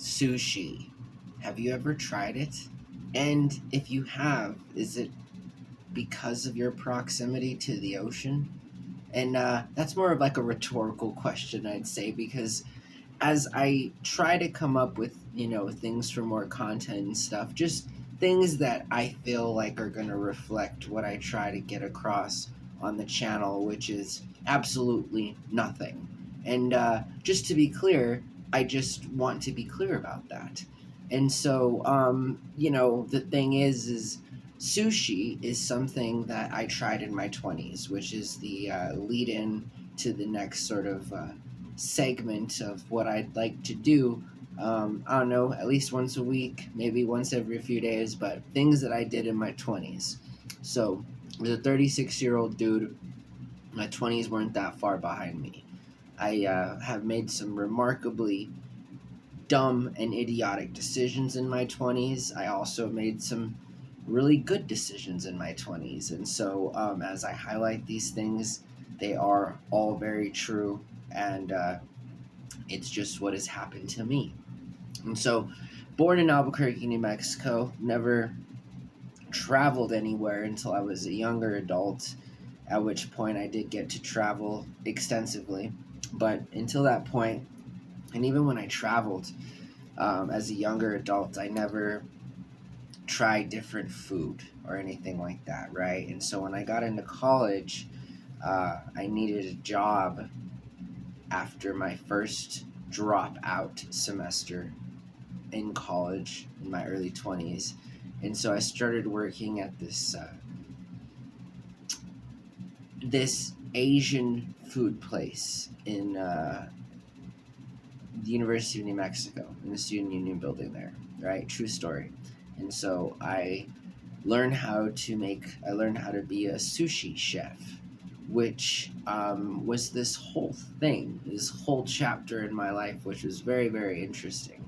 Sushi. Have you ever tried it? And if you have, is it because of your proximity to the ocean? And that's more of like a rhetorical question, I'd say, because as I try to come up with, things for more content and stuff, just things that I feel like are going to reflect what I try to get across on the channel, which is absolutely nothing. And just to be clear, I just want to be clear about that. And so, the thing is sushi is something that I tried in my 20s, which is the lead in to the next sort of segment of what I'd like to do. I don't know, at least once a week, maybe once every few days, but things that I did in my 20s. So, as a 36-year-old dude, my 20s weren't that far behind me. I have made some remarkably dumb and idiotic decisions in my 20s. I also made some really good decisions in my 20s. And so, as I highlight these things, they are all very true. And it's just what has happened to me. And so, born in Albuquerque, New Mexico, never traveled anywhere until I was a younger adult, at which point I did get to travel extensively. But until that point, and even when I traveled as a younger adult, I never tried different food or anything like that, right? And so when I got into college, I needed a job after my first dropout semester in college in my early 20s. And so I started working at this Asian food place in the University of New Mexico, in the Student Union building there, right? True story. And so I learned how to be a sushi chef, which was this whole thing, this whole chapter in my life, which was very, very interesting.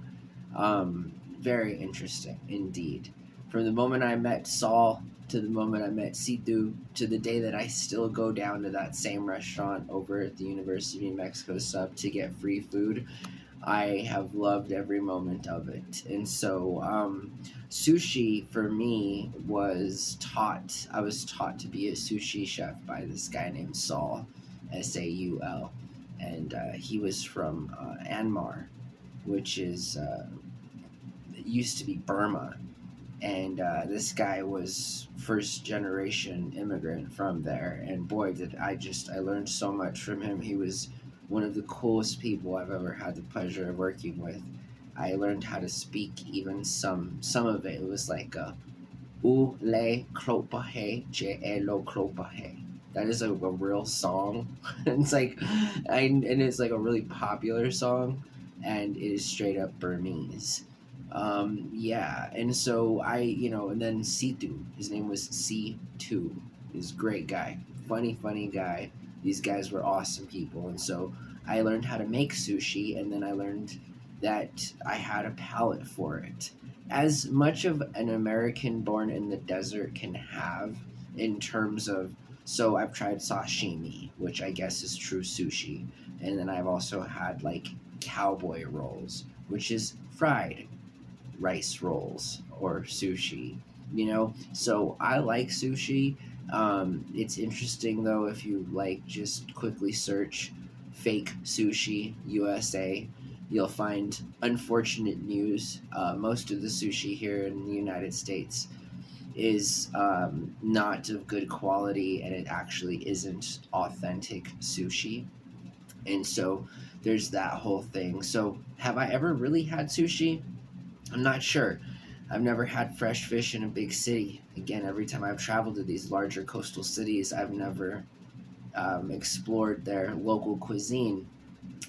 Very interesting indeed. From the moment I met Saul to the moment I met Situ to the day that I still go down to that same restaurant over at the University of New Mexico sub to get free food, I have loved every moment of it. And so sushi for me I was taught to be a sushi chef by this guy named Saul, Saul. And he was from Myanmar, which is it used to be Burma. And this guy was first generation immigrant from there. And boy, I learned so much from him. He was one of the coolest people I've ever had the pleasure of working with. I learned how to speak even some of it. It was like U le klopahe je lo klopahe. That is a real song. And it's like a really popular song, and it is straight up Burmese. Yeah, and so and then Situ, his name was C2. He's a great guy, funny guy. These guys were awesome people, and so I learned how to make sushi, and then I learned that I had a palate for it. As much of an American born in the desert can have in terms of, so I've tried sashimi, which I guess is true sushi, and then I've also had like cowboy rolls, which is fried rice rolls or sushi, So I like sushi. It's interesting though, if you like just quickly search fake sushi USA, you'll find unfortunate news. Most of the sushi here in the United States is not of good quality, and it actually isn't authentic sushi. And so there's that whole thing. So have I ever really had sushi? I'm not sure. I've never had fresh fish in a big city. Again, every time I've traveled to these larger coastal cities, I've never explored their local cuisine.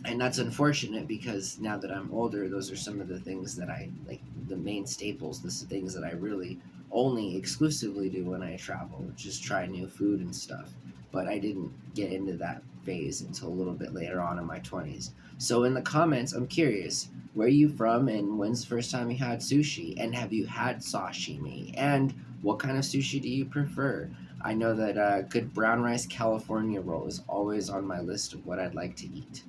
And that's unfortunate, because now that I'm older, those are some of the things that I like, the main staples, the things that I really only exclusively do when I travel, which is try new food and stuff. But I didn't get into that phase until a little bit later on in my 20s. So in the comments, I'm curious, where are you from, and when's the first time you had sushi? And have you had sashimi? And what kind of sushi do you prefer? I know that a good brown rice California roll is always on my list of what I'd like to eat.